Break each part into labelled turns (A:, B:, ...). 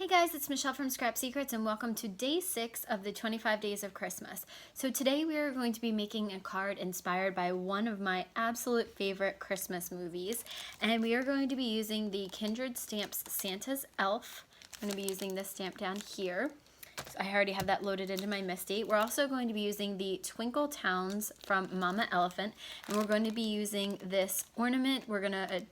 A: Hey guys, it's Michelle from Scrap Secrets and welcome to day 6 of the 25 days of Christmas. So today we are going to be making a card inspired by one of my absolute favorite Christmas movies, and we are going to be using the Kindred stamps Santa's Elf. I'm going to be using this stamp down here. So I already have that loaded into my MISTI. We're also going to be using the Twinkle Towns from Mama Elephant, and we're going to be using this ornament. We're going to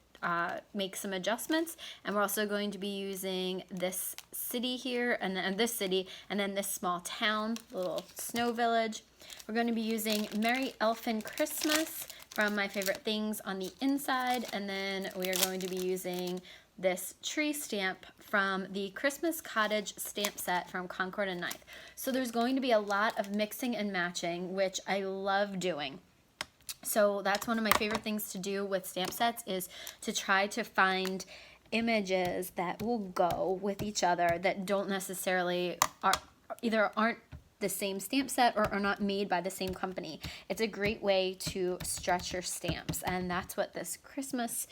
A: make some adjustments, and we're also going to be using this city here and then this city and then this small town, little snow village. We're going to be using Merry Elfin Christmas from My Favorite Things on the inside, and then we are going to be using this tree stamp from the Christmas Cottage stamp set from Concord and Ninth. So there's going to be a lot of mixing and matching, which I love doing. So that's one of my favorite things to do with stamp sets, is to try to find images that will go with each other that don't necessarily aren't the same stamp set or are not made by the same company. It's a great way to stretch your stamps, and that's what this Christmas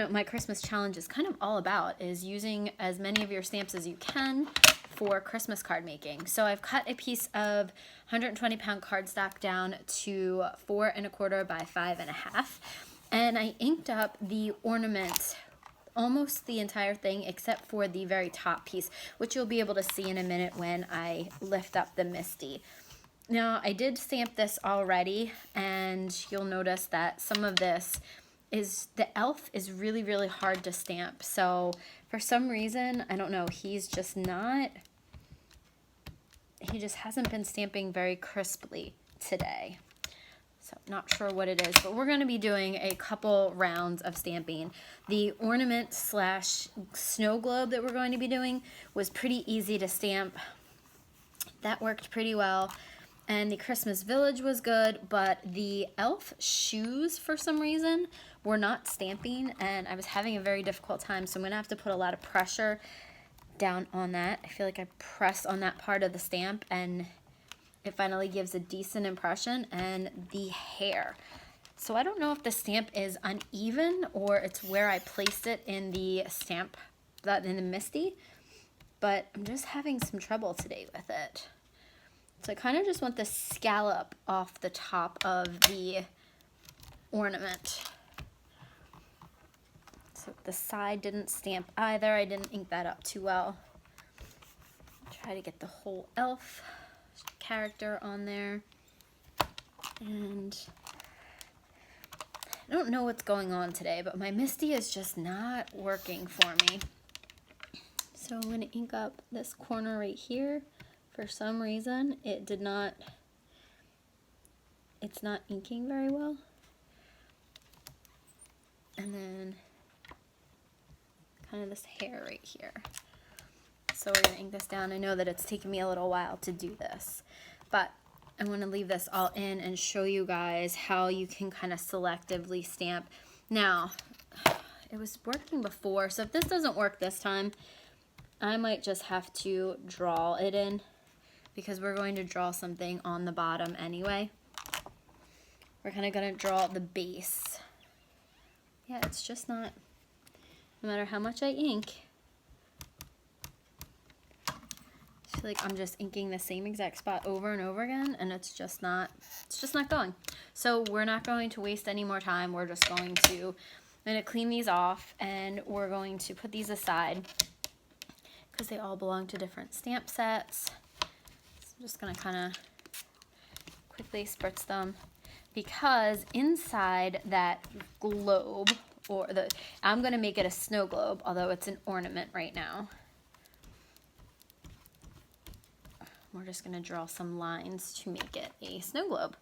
A: my Christmas challenge is kind of all about, is using as many of your stamps as you can for Christmas card making. So I've cut a piece of 120-pound cardstock down to 4 1/4 by 5 1/2, and I inked up the ornament, almost the entire thing except for the very top piece, which you'll be able to see in a minute when I lift up the MISTI. Now, I did stamp this already, and you'll notice that some of this the elf is really, really hard to stamp. So for some reason, I don't know, he just hasn't been stamping very crisply today. So not sure what it is, but we're going to be doing a couple rounds of stamping. The ornament / snow globe that we're going to be doing was pretty easy to stamp. That worked pretty well. And the Christmas village was good, but the elf shoes, for some reason, were not stamping, and I was having a very difficult time, so I'm going to have to put a lot of pressure down on that. I feel like I press on that part of the stamp, and it finally gives a decent impression. And the hair. So I don't know if the stamp is uneven or it's where I placed it in the stamp, in the MISTI, but I'm just having some trouble today with it. So I kind of just want the scallop off the top of the ornament. So the side didn't stamp either. I didn't ink that up too well. Try to get the whole elf character on there. And I don't know what's going on today, but my MISTI is just not working for me. So I'm going to ink up this corner right here. For some reason, it's not inking very well. And then kind of this hair right here. So we're going to ink this down. I know that it's taken me a little while to do this, but I want to leave this all in and show you guys how you can kind of selectively stamp. Now, it was working before, so if this doesn't work this time, I might just have to draw it in, because we're going to draw something on the bottom anyway. We're kind of going to draw the base. Yeah, it's just not, no matter how much I ink, I feel like I'm just inking the same exact spot over and over again, and it's just not going. So we're not going to waste any more time. We're just going to, I'm going to clean these off, and we're going to put these aside because they all belong to different stamp sets. I'm just going to kind of quickly spritz them, because inside that globe, I'm going to make it a snow globe, although it's an ornament right now. We're just going to draw some lines to make it a snow globe.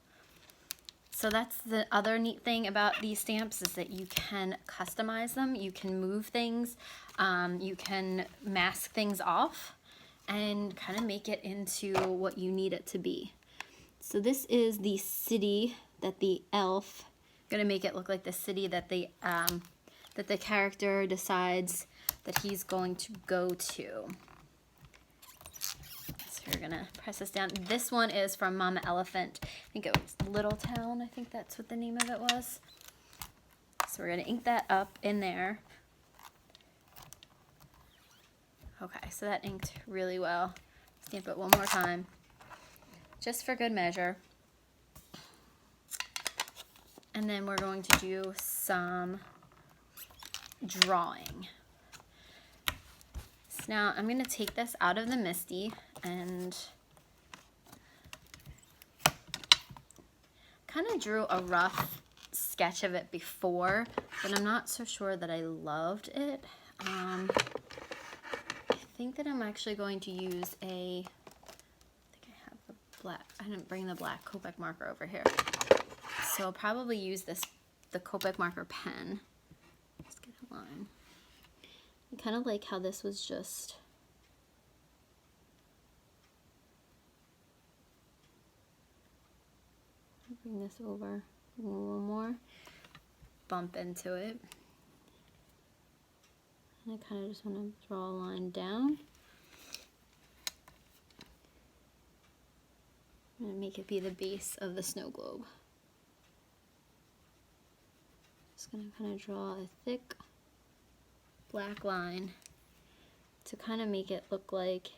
A: So that's the other neat thing about these stamps, is that you can customize them, you can move things, you can mask things off, and kind of make it into what you need it to be. So this is the city that the elf, gonna make it look like the city that the character decides that he's going to go to. So we're gonna press this down. This one is from Mama Elephant. I think it was Little Town. I think that's what the name of it was. So we're gonna ink that up in there. Okay, so that inked really well. Stamp it one more time, just for good measure. And then we're going to do some drawing. So now I'm going to take this out of the MISTI and kind of drew a rough sketch of it before, but I'm not so sure that I loved it. I think that I'm actually going to use I think I have the black, I didn't bring the black Copic marker over here. So I'll probably use the Copic marker pen. Let's get a line. I kind of like how this was just bring this over a little more, bump into it. And I kind of just want to draw a line down. I'm going to make it be the base of the snow globe. Just going to kind of draw a thick black line to kind of make it look like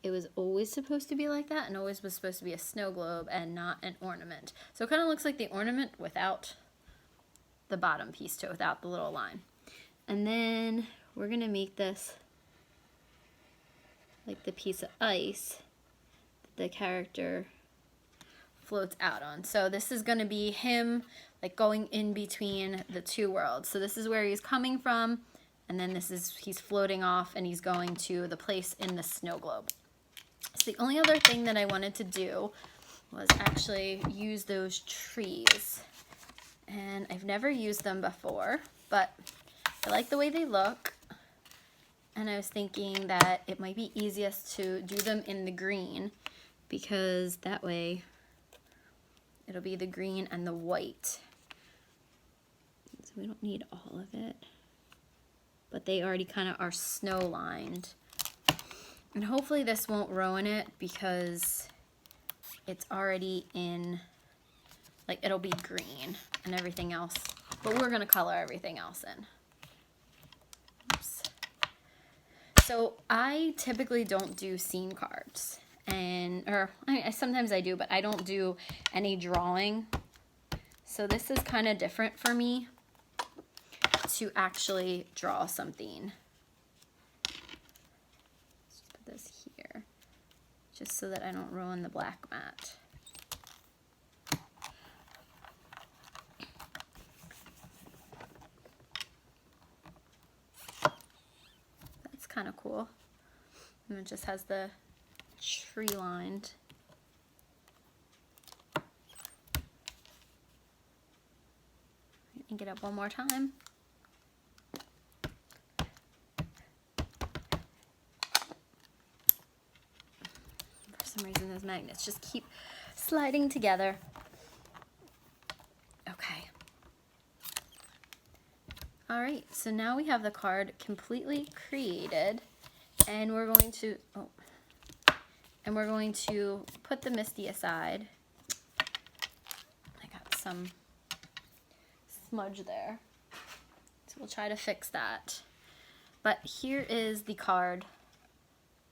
A: it was always supposed to be like that and always was supposed to be a snow globe and not an ornament. So it kind of looks like the ornament without the bottom piece to it, without the little line. And then we're going to make this like the piece of ice that the character floats out on. So this is going to be him like going in between the two worlds. So this is where he's coming from, and then he's floating off and he's going to the place in the snow globe. So the only other thing that I wanted to do was actually use those trees. And I've never used them before, but I like the way they look. And I was thinking that it might be easiest to do them in the green, because that way it'll be the green and the white. So we don't need all of it, but they already kind of are snow lined. And hopefully this won't ruin it, because it's already in, like, it'll be green and everything else, but we're going to color everything else in. Oops. So I typically don't do scene cards, sometimes I do, but I don't do any drawing. So this is kind of different for me to actually draw something. Let's put this here, just so that I don't ruin the black mat. That's kind of cool. And it just has the tree lined. And get up one more time. For some reason those magnets just keep sliding together. Okay. All right, so now we have the card completely created, and we're going to put the MISTI aside. I got some smudge there, so we'll try to fix that. But here is the card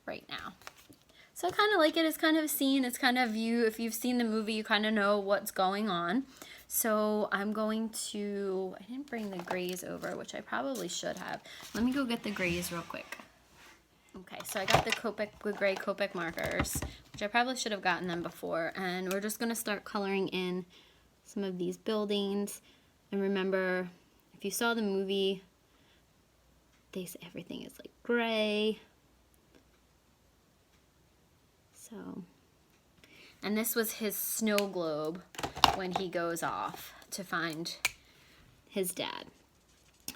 A: right now. So I kind of like it. It's kind of a scene. It's kind of if you've seen the movie, you kind of know what's going on. So I'm going to, I didn't bring the grays over, which I probably should have. Let me go get the grays real quick. Okay, so I got the gray Copic markers, which I probably should have gotten them before, and we're just going to start coloring in some of these buildings. And remember, if you saw the movie, they say everything is like gray. So, and this was his snow globe when he goes off to find his dad.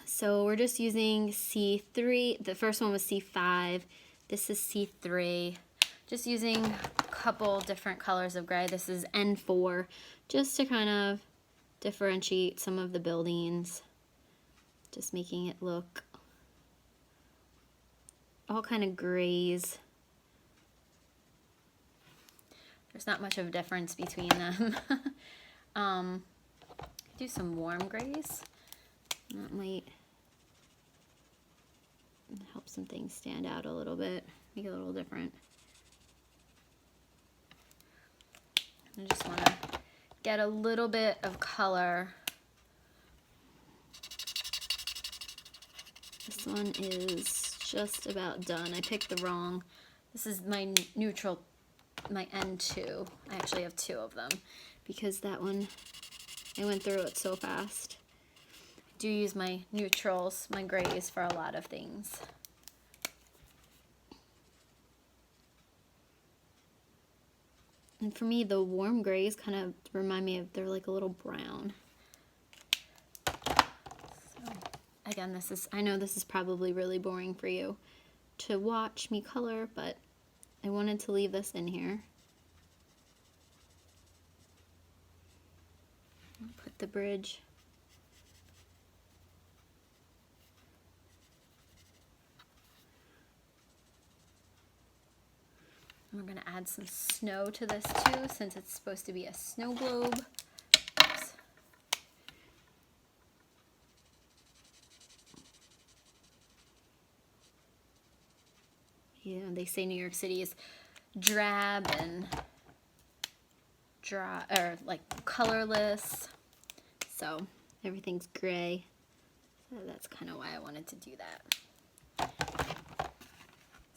A: So we're just using C3. The first one was C5. This is C3. Just using a couple different colors of gray. This is N4, just to kind of differentiate some of the buildings. Just making it look all kind of grays. There's not much of a difference between them. Do some warm grays. That might help some things stand out a little bit, make it a little different. I just want to get a little bit of color. This one is just about done. I picked the wrong, this is my neutral, my N2. I actually have 2 of them because that one, I went through it so fast. I do use my neutrals, my grays for a lot of things. And for me, the warm grays kind of remind me of, they're like a little brown. So, again, this is, I know this is probably really boring for you to watch me color, but I wanted to leave this in here. Put the bridge. We're going to add some snow to this too, since it's supposed to be a snow globe. Oops. Yeah, they say New York City is drab and dry, or like colorless. So everything's gray. So that's kind of why I wanted to do that.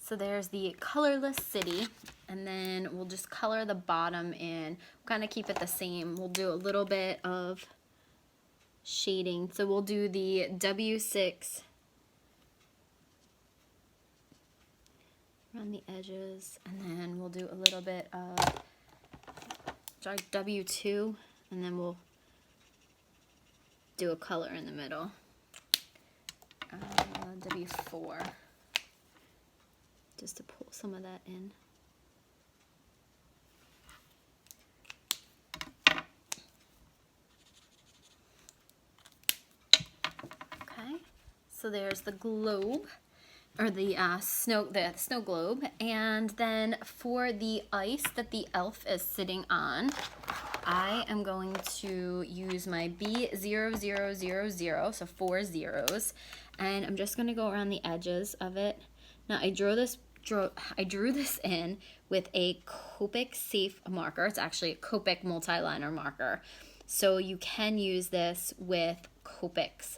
A: So there's the colorless city, and then we'll just color the bottom in, kind of keep it the same. We'll do a little bit of shading. So we'll do the W6 around the edges, and then we'll do a little bit of W2, and then we'll do a color in the middle. W4. Just to pull some of that in. Okay, so there's the globe, or the snow globe, and then for the ice that the elf is sitting on, I am going to use my B0000, so 4 zeros, and I'm just going to go around the edges of it. Now I drew this in with a Copic safe marker. It's actually a Copic multi-liner marker. So you can use this with Copics.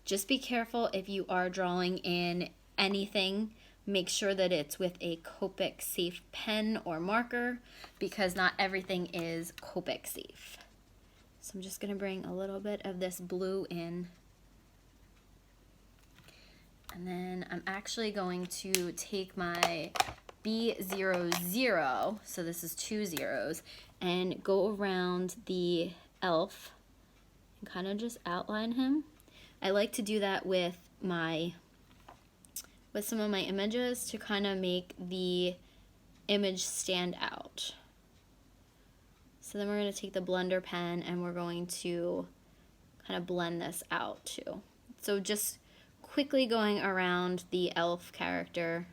A: Just be careful if you are drawing in anything, make sure that it's with a Copic safe pen or marker, because not everything is Copic safe. So I'm just going to bring a little bit of this blue in. And then I'm actually going to take my B00, so this is 2 zeros, and go around the elf and kind of just outline him. I like to do that with some of my images to kind of make the image stand out. So then we're going to take the blender pen and we're going to kind of blend this out too. So just quickly going around the elf character,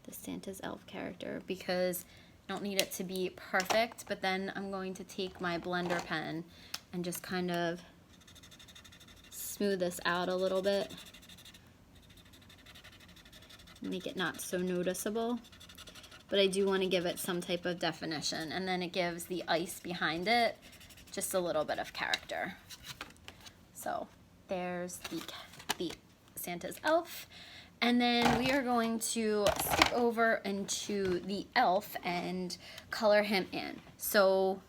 A: the Santa's elf character, because I don't need it to be perfect, but then I'm going to take my blender pen and just kind of smooth this out a little bit, make it not so noticeable, but I do want to give it some type of definition, and then it gives the ice behind it just a little bit of character. So there's the Santa's elf. And then we are going to skip over into the elf and color him in. So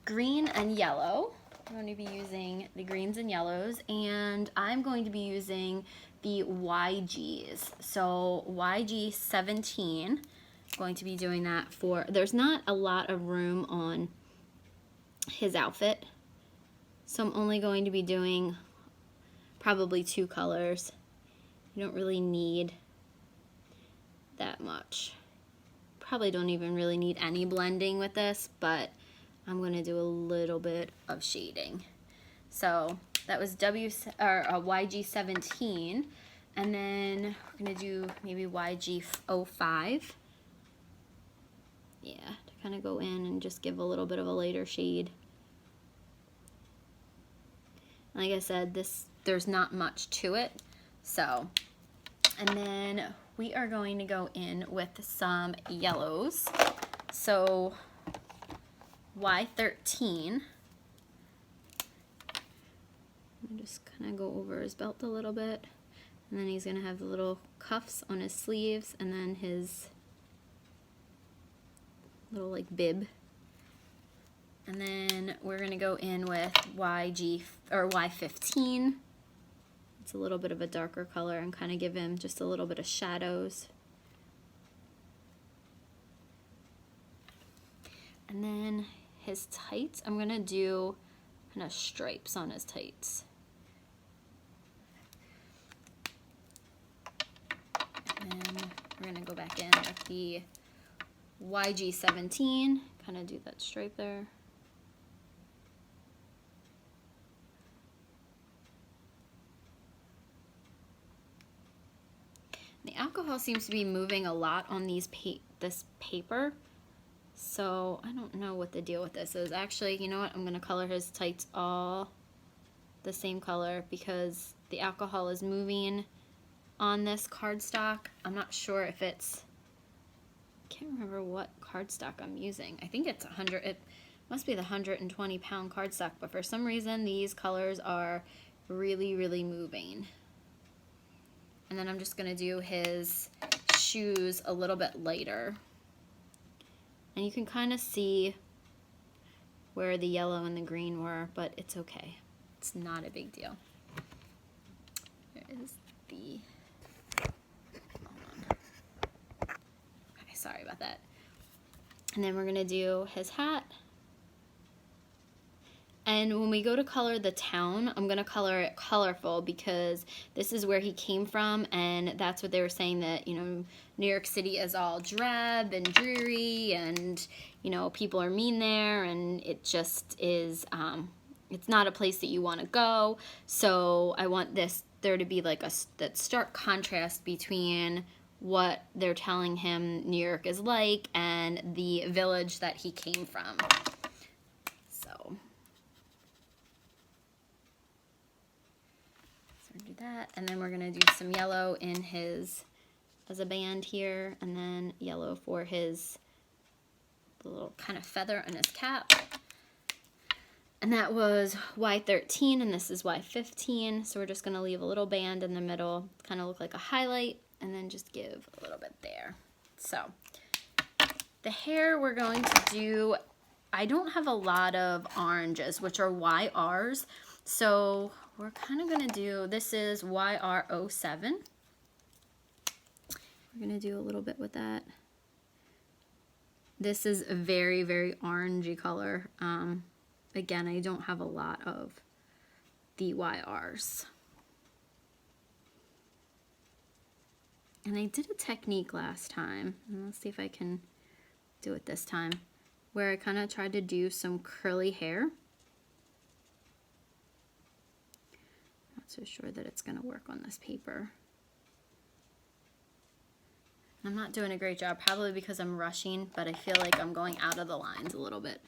A: green and yellow. I'm going to be using the greens and yellows, and I'm going to be using the YGs. So YG 17, I'm going to be doing that for, there's not a lot of room on his outfit, so I'm only going to be doing probably 2 colors. You don't really need that much. Probably don't even really need any blending with this, but I'm going to do a little bit of shading. So that was YG 17, and then we're going to do maybe YG 05. Yeah, to kind of go in and just give a little bit of a lighter shade. Like I said, this there's not much to it. So, and then we are going to go in with some yellows. So Y13. I'm just kind of go over his belt a little bit, and then he's going to have the little cuffs on his sleeves, and then his little like bib. And then we're going to go in with Y15. It's a little bit of a darker color and kind of give him just a little bit of shadows. And then his tights, I'm going to do kind of stripes on his tights. And then we're going to go back in with the YG17, kind of do that stripe there. The alcohol seems to be moving a lot on this paper, so I don't know what the deal with this is. Actually, you know what? I'm going to color his tights all the same color because the alcohol is moving on this cardstock. I'm not sure if it's, I can't remember what cardstock I'm using. I think it's 100, it must be the 120-pound cardstock, but for some reason these colors are really, really moving. And then I'm just going to do his shoes a little bit lighter. And you can kind of see where the yellow and the green were, but it's okay. It's not a big deal. There is the... Hold on. Okay, sorry about that. And then we're going to do his hat. And when we go to color the town, I'm going to color it colorful because this is where he came from, and that's what they were saying, that, you know, New York City is all drab and dreary, and, you know, people are mean there, and it just is, it's not a place that you want to go. So I want there to be like that stark contrast between what they're telling him New York is like and the village that he came from. So do that, and then we're going to do some yellow in his, as a band here, and then yellow for his little kind of feather on his cap. And that was Y13, and this is Y15, so we're just going to leave a little band in the middle, kind of look like a highlight, and then just give a little bit there. So the hair we're going to do, I don't have a lot of oranges, which are YRs, so we're kind of going to do, this is YR07. We're going to do a little bit with that. This is a very, very orangey color. Again, I don't have a lot of the YRs. And I did a technique last time, and let's see if I can do it this time, where I kind of tried to do some curly hair. So sure that it's going to work on this paper. I'm not doing a great job, probably because I'm rushing, but I feel like I'm going out of the lines a little bit.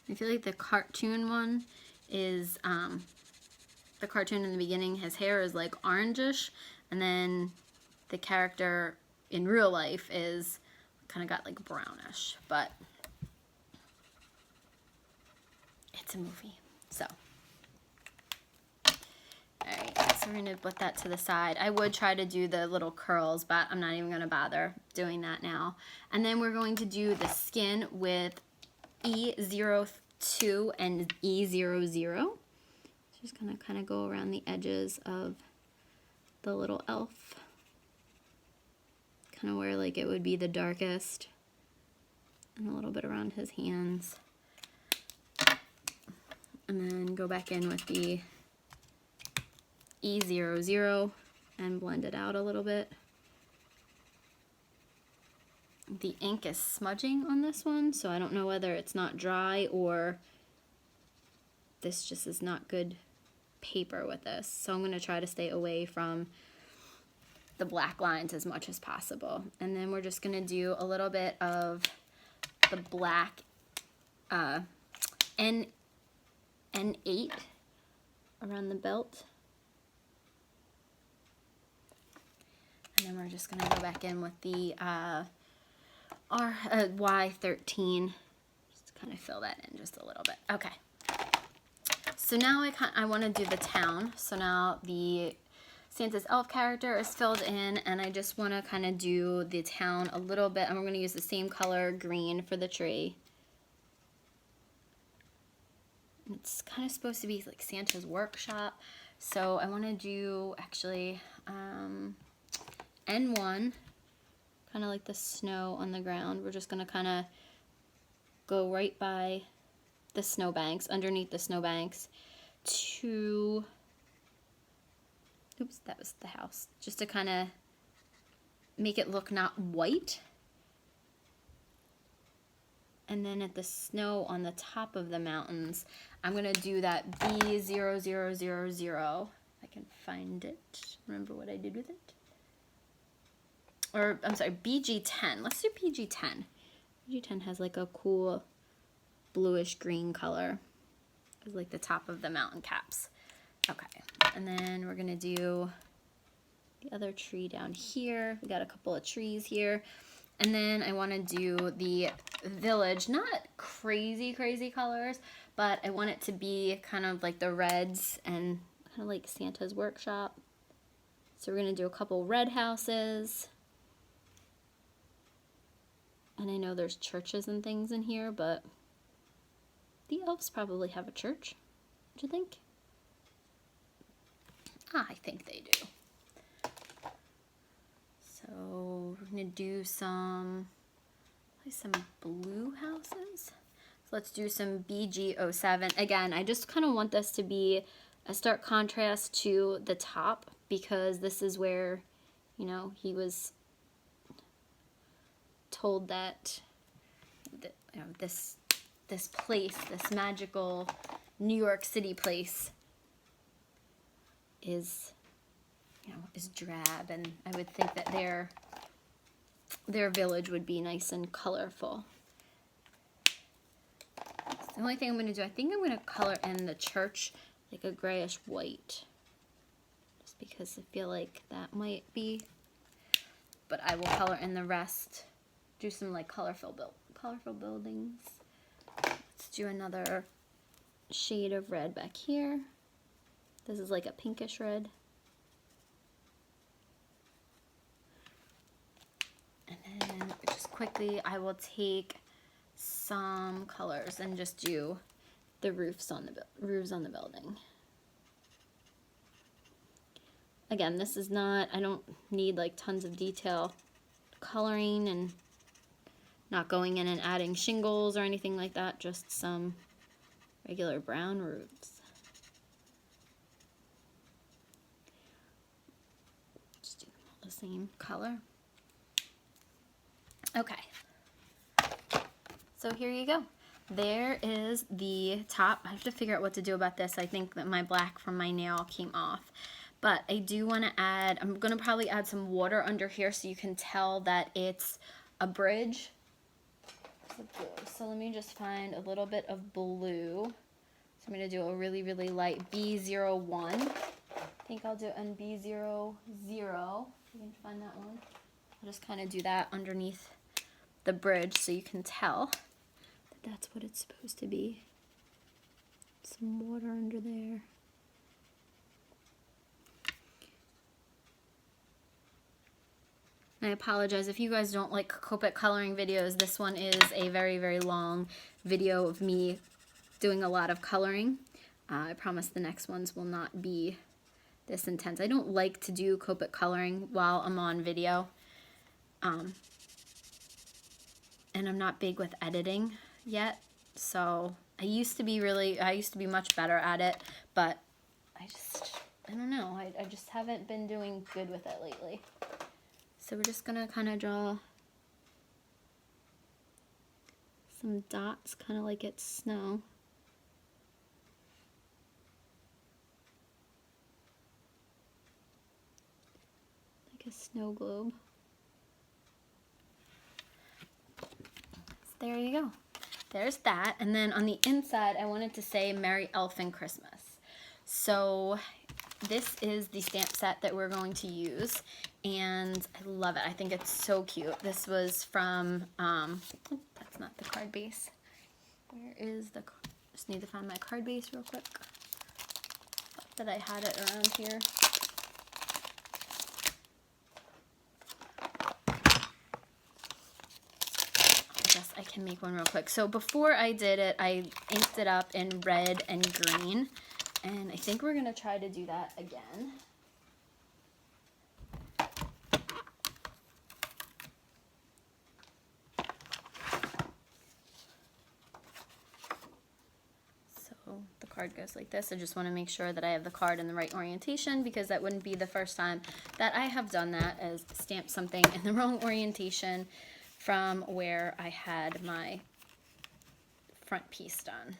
A: I feel like the cartoon one is, the cartoon in the beginning, his hair is like orangish, and then the character in real life is kind of got like brownish, but it's a movie. So, alright, so we're going to put that to the side. I would try to do the little curls, but I'm not even going to bother doing that now. And then we're going to do the skin with E02 and E00. Just going to kind of go around the edges of the little elf. Kind of where like it would be the darkest, and a little bit around his hands, and then go back in with the E00 and blend it out a little bit. The ink is smudging on this one, so I don't know whether it's not dry or this just is not good paper with this, so I'm going to try to stay away from the black lines as much as possible. And then we're just gonna do a little bit of the black N8 around the belt. And then we're just gonna go back in with the Y13. Just kind of fill that in just a little bit. Okay. So now I want to do the town. So now the Santa's elf character is filled in, and I just want to kind of do the town a little bit. And we're going to use the same color, green, for the tree. It's kind of supposed to be like Santa's workshop. So I want to do actually N1, kind of like the snow on the ground. We're just going to kind of go right by the snowbanks, underneath the snowbanks, to, oops, that was the house, just to kind of make it look not white. And then at the snow on the top of the mountains, I'm going to do that B0000. I can find it. Remember what I did with it? Or, I'm sorry, BG10. Let's do BG10. BG10 has like a cool bluish green color. It's like the top of the mountain caps. Okay, and then we're gonna do the other tree down here. We got a couple of trees here. And then I want to do the village, not crazy colors, but I want it to be kind of like the reds and kind of like Santa's workshop. So we're going to do a couple red houses. And I know there's churches and things in here, but the elves probably have a church, don't you think? I think they do. So we're going to do some blue houses. So let's do some BG07. Again, I just kind of want this to be a stark contrast to the top, because this is where, you know, he was told that you know, this place, this magical New York City place is, you know, is drab, and I would think that their village would be nice and colorful. So the only thing I'm going to do, I think I'm going to color in the church like a grayish white, just because I feel like that might be, but I will color in the rest, do some like colorful buildings. Let's do another shade of red back here. This is like a pinkish red. And then just quickly, I will take some colors and just do the roofs on the building. Again, this is not, I don't need like tons of detail coloring and not going in and adding shingles or anything like that, just some regular brown roofs. Just do them all the same color. Okay, so here you go. There is the top. I have to figure out what to do about this. I think that my black from my nail came off. But I do want to add, I'm going to probably add some water under here so you can tell that it's a bridge. So let me just find a little bit of blue. So I'm going to do a really, really light B01. I think I'll do an B00. You can find that one. I'll just kind of do that underneath the bridge so you can tell that that's what it's supposed to be. Some water under there. I apologize if you guys don't like Copic coloring videos. This one is a very, very long video of me doing a lot of coloring. I promise the next ones will not be this intense. I don't like to do Copic coloring while I'm on video. And I'm not big with editing yet, so I used to be much better at it, but I don't know, I just haven't been doing good with it lately. So we're just gonna kind of draw some dots, kind of like it's snow. Like a snow globe. So there you go. There's that. And then on the inside, I wanted to say Merry Elfin Christmas. So this is the stamp set that we're going to use, and I love it. I think it's so cute. This was from, that's not the card base. Where is the, just need to find my card base real quick. Thought that I had it around here. I guess I can make one real quick. So before I did it, I inked it up in red and green. And I think we're going to try to do that again. So the card goes like this. I just want to make sure that I have the card in the right orientation, because that wouldn't be the first time that I have done that, as stamp something in the wrong orientation from where I had my front piece done.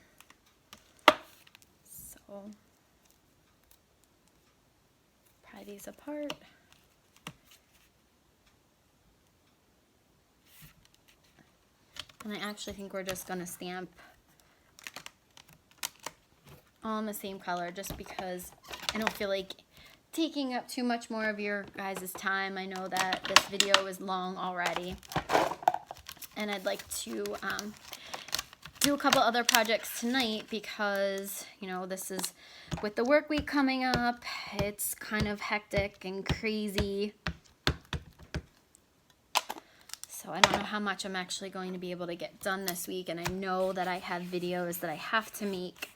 A: So pry these apart. And I actually think we're just going to stamp all in the same color, just because I don't feel like taking up too much more of your guys' time. I know that this video is long already, and I'd like to do a couple other projects tonight, because, you know, this is with the work week coming up. It's kind of hectic and crazy. So I don't know how much I'm actually going to be able to get done this week, and I know that I have videos that I have to make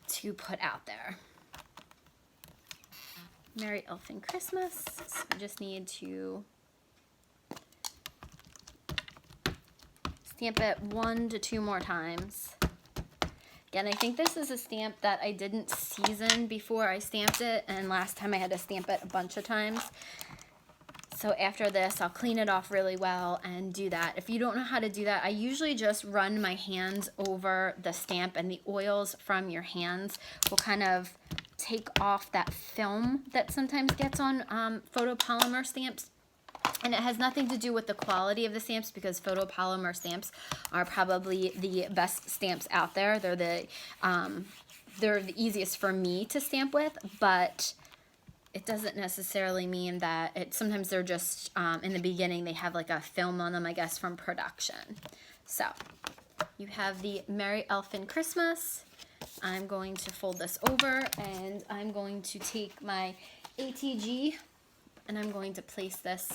A: to put out there. Merry Elfin Christmas. So I just need to stamp it 1 to 2 more times. Again, I think this is a stamp that I didn't season before I stamped it, and last time I had to stamp it a bunch of times. So after this, I'll clean it off really well and do that. If you don't know how to do that, I usually just run my hands over the stamp, and the oils from your hands will kind of take off that film that sometimes gets on photopolymer stamps. And it has nothing to do with the quality of the stamps, because photopolymer stamps are probably the best stamps out there. They're the easiest for me to stamp with, but it doesn't necessarily mean that sometimes they're just, in the beginning, they have like a film on them, I guess, from production. So you have the Merry Elfin Christmas. I'm going to fold this over, and I'm going to take my ATG, and I'm going to place this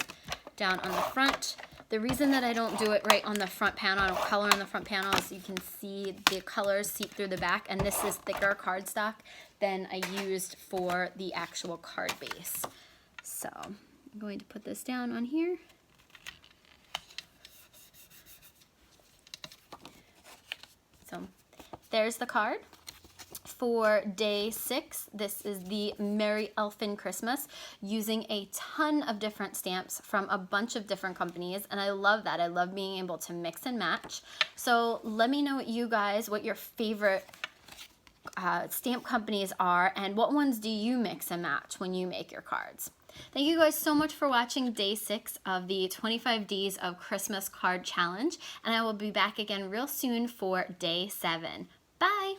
A: down on the front. The reason that I don't do it right on the front panel, I don't color on the front panel, is you can see the colors seep through the back, and this is thicker cardstock than I used for the actual card base. So I'm going to put this down on here. So there's the card. For day 6, this is the Merry Elfin Christmas, using a ton of different stamps from a bunch of different companies, and I love that. I love being able to mix and match. So let me know what your favorite stamp companies are, and what ones do you mix and match when you make your cards. Thank you guys so much for watching day 6 of the 25 Days of Christmas Card Challenge, and I will be back again real soon for day 7. Bye!